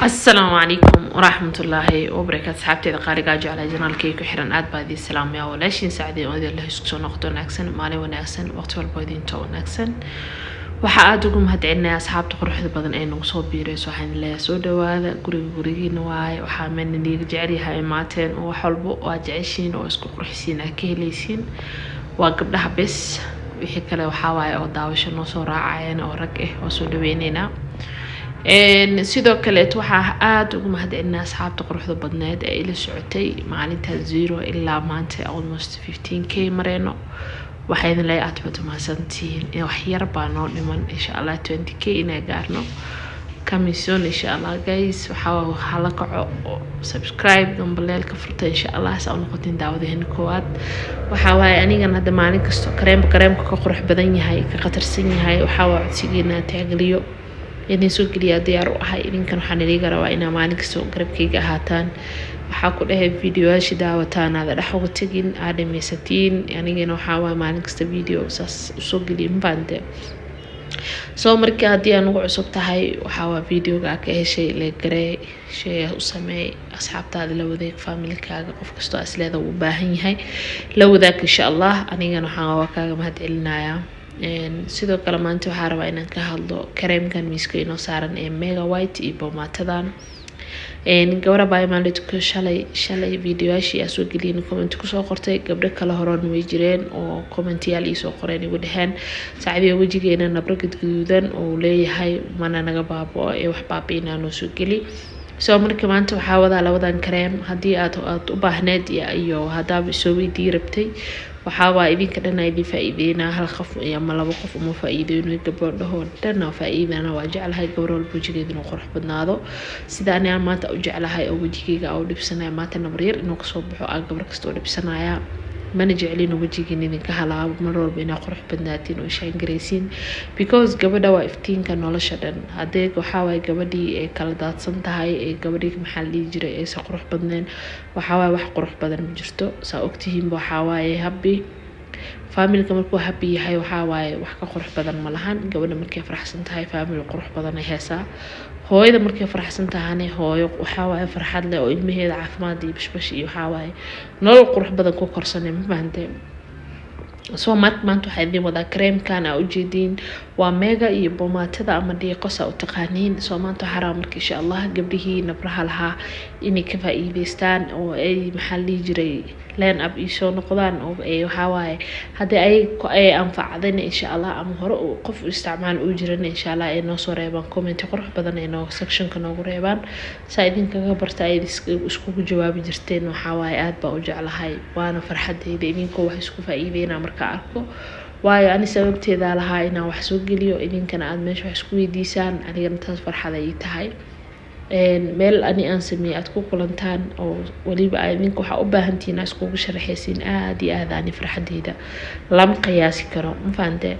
السلام عليكم ورحمة الله وبركاته. صحابتي قارقة على جنالكي كحرن آد بادي السلام يا ولاشين سعدي وذي الله يسكتون نقطون أكسن مالي ونأكسن وقت والبايدين تون أكسن وحاادكم هدعنا أصحاب تقرح بدن أي نقصود بيريس وحين لا سودا وهذا قريب نواي وحامن اللي جعري هاي ماتين وحلبو واجعشين واسكو قرحسين أكيليسين وقبلها بس وحكى له حواي أو داوش النصورة عين أو ركه وسودا بيننا sidoo kale waxaa aad ugu mahadcelinaa asxaabta quruxda badneed ee ila socotay maalinta 0 ilaa maanta almost 15k mareeno waxaan leeyahay aad baad mahadsantiin in wax yar baa noo dhiman insha Allah 20k inay gaarno kamisoon insha Allah guys waxa la kaco subscribe dambalelka furta insha Allah saa noqotin daawadeen koowaad waxa waay aniga hadda maalin kasto kareemka ka qurux badan yahay ka qatarsan yahay waxa waa codsigeena taagliyo يعني سوق اللي ديار وهاي إذا كانوا حنلقى رواينا ما نكسو قرب كيجا هاتان وحاكو له فيديوهات شدا وتان هذا راح وتجين عادم يستين يعني إنه حاول ما نكست فيديو سوق اللي مبانده سو مركي هدي أنا وعصبت هاي وحاول فيديو كأي شيء لقري شيء أسمي أصحاب هذا لو ذاك فاميلي كاجا قف كستو أسلذة وباهي هاي لو ذاك إن شاء الله أنا إنه حاول كاجا مهدلنا يا sidoo kale maanta waxaan rabaa inaan ka hadlo kareemkan miiska inoo saaran ee mega white iyo boomatadan gabadha baa maalintu shalay videoyaashii aan soo geliyay comment ku soo qortay gabdho kale horan way jireen oo commentayaal ii soo qoreen igu dhahan saaciibo wajigeena nabro gadgududan oo leeyahay mana naga baabo ee wax baabiina noo soo geli soo marka maanta waxaa wada labadan kareem hadii aad u baahneed iyo hadaab soo weydii rabtay waxaa waa idinka dhan ay faa'iideena hal qof ama laba qof uma faa'iideeno gabadho dhan faa'iidana waa jeclahay gabar walba wajigeeda inuu qurux badnaado sida aan maanta u jeclahay oo wajigeyga oo dhibsanay maanta nabar yar inuu ka soo baxo aan gabar kasta oo dhibsanaya mana jeclin wajigeena idinka halaabo mar walba inaa qurux badnaatiin oo shine gareysiin because gabadha waa iftiinka nolosha dhan hadee waxa way gabadhii ee kala daadsan tahay ee gabadhii maxaa la jiray ee sa qurux badneen waxa way wax qurux badan ma jirto saa ogtihiin waxa way happy family markuu happy yahay waxa way wax ka qurux badan ma lahan gabadha markay faraxsan tahay family qurux badan ay heesaa hooyada markay faraxsan tahay hooyo waxa way farxad leh oo ilmaheeda caafimaad iyo bashbash iyo waxa way nolol qurux badan ku korsanay ma fahanteen soo maanta waxay idin wada kareemkan u jeedin waa mega iyo boomatada ama dhiiqosa u taqaaniin soo maanta xaraam marka insha Allah gabdhihii nabraha laha inay ka faa'iideystaan oo ay maxaa la jiray leen ab iyo soo noqdaan oo ay waxa way hadii ay anfacadeen insha Allah ama hore qof isticmaal u jiran insha Allah ay noo soo reebaan comment qurux badan ay noo section ka noogu reebaan saa idinkaga barta ay isku jawaabi jirteen waxa way aad baa u jeclahay waana farxadeyda idinkoo wax isku faa'iideena marka arko waayo ani sababteeda lahaa inaan wax soo geliyo idinkana aad meesha wax isku weydiisaan anigana taas farxad ay tahay meel ani aan sameeyay aad ku kulantaan oo waliba idinka waxa u baahantiin isku sharaxaysiin aad iyo aad ani farxadeyda lama qiyaasi karo ma fahanteen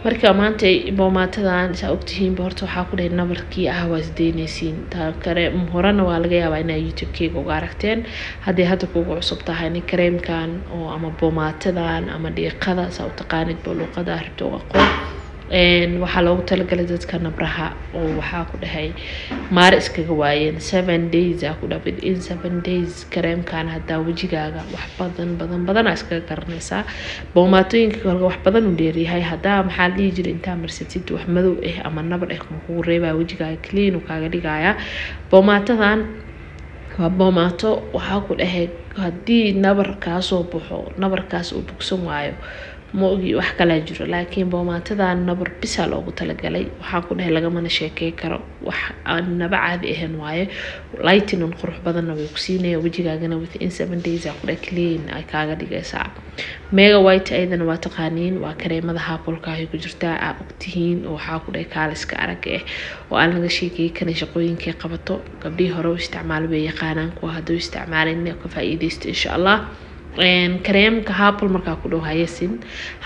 marka maanta boomatadan saa ogtihiin horta waxa ku dhahay nabarkii waas deynaysiin taa kare horana waa laga yaabaa inay YouTube-keyga uga aragteen hadii hadda kugu cusub tahay kareemkan oo ama boomatadan ama dhiiqada saa u taqaanid luqada arabta oo aqoon waxa loogu talagalay dadka nabraha oo waxa ku dhahay maar iskaga waayeen 7 days ku dhaafid in 7 days kareemkan hadda wajigaaga wax badan iskaga garanaysaa boomatooyinka kale wax badan u dheeryahay hadda maxaa la jiray inta marsatid wax madow ama nabar ku reebaa wajigaaga clean oo kaaga dhigaya boomatadan waa boomato waxa ku dhahay hadii nabar ka soo baxo nabarkaas uu bogsan waayo moogi wax kala jiro laakiin boomatadan nabar bisa loogu talagalay waxa ku dhahay laga mana sheekay karo wax aan naba caadi ahayn waaye lighting on qurux badan way ku siinay wajigaagana within 7 days ku dhahay clean ay kaaga dhigaysaa mega white aydan waa taqaaniin waa kareemada haapolka ay ku jirtaa aad ogtihiin oo waxa ku dhahay kaaliska arag oo aan laga sheekay kana shaqooyinkii qabato gabdhii hore u isticmaal way yaqaanaan kuwa hadda u isticmaaleen ka faa'iideysto insha Allah kareemka haapol marka ku dhaw hayasin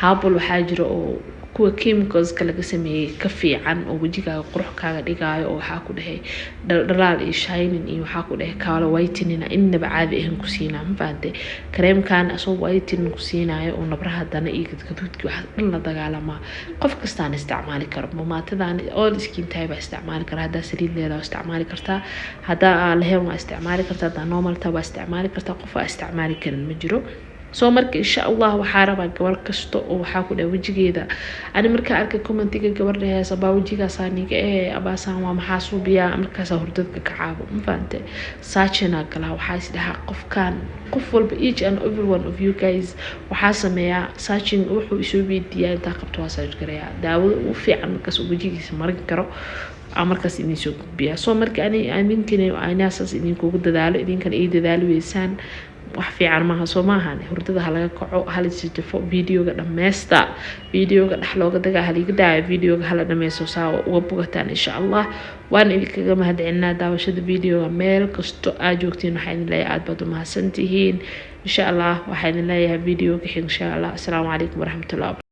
haapol waxa jiro oo kuwa chemicals laga sameeyay ka fiican oo wajigaaga qurux kaaga dhigaayo oo waxa ku dhahay dhalaal iyo shining iyo waxa ku dhahay color whitening inaba caadi ahan ku siinaa ma fahanteen kareemkan asoo whitening ku siinaayo oo nabraha dana iyo gadgadudki waxa dhan la dagaalama qof kasta isticmaali karo maatadan all skin type isticmaali kara hada saliid leedahay isticmaali kartaa hada lahayn waa isticmaali kartaa hada normal taa waa isticmaali kartaa qof waa isticmaali karin ma jiro soo marka insha Allah waxa rabaa gabar kasto oo waxa ku dhaw wajigeeda ani marka arkay commentiga gabadha heesa baa wajigaas aniga abaasan waa maxaa suubiya markaas hurdadka ka caabo ma fahanteen saachina kala waxa isdhaha qof walba each and every one of you guys waxa sameeya saachin wuxuu isoo weydiiyaa inta qabto waa saach gareeya daawada u fiican markaas wajigiisa marin karo markaas idin soo gudbiya soo marka ani aaminkiina aynaasas idin kugu dadaalo idinkan ay dadaalo weysaan wax fiican maaha soo maahan hurdada laga kaco hal isjifo videoga dhameesta videoga dhaxlooga daga haliga daa videoga hala dhameeso saa uga bogataan insha Allah waan idinkaga mahadcelinaa daawashada videoga meel kasto aad joogtiin waxaan idin leeyahay aad baad u mahadsantihiin insha Allah waxaan idin leeyahay videoga insha Allah assalaamu calaykum waraxmatullaahi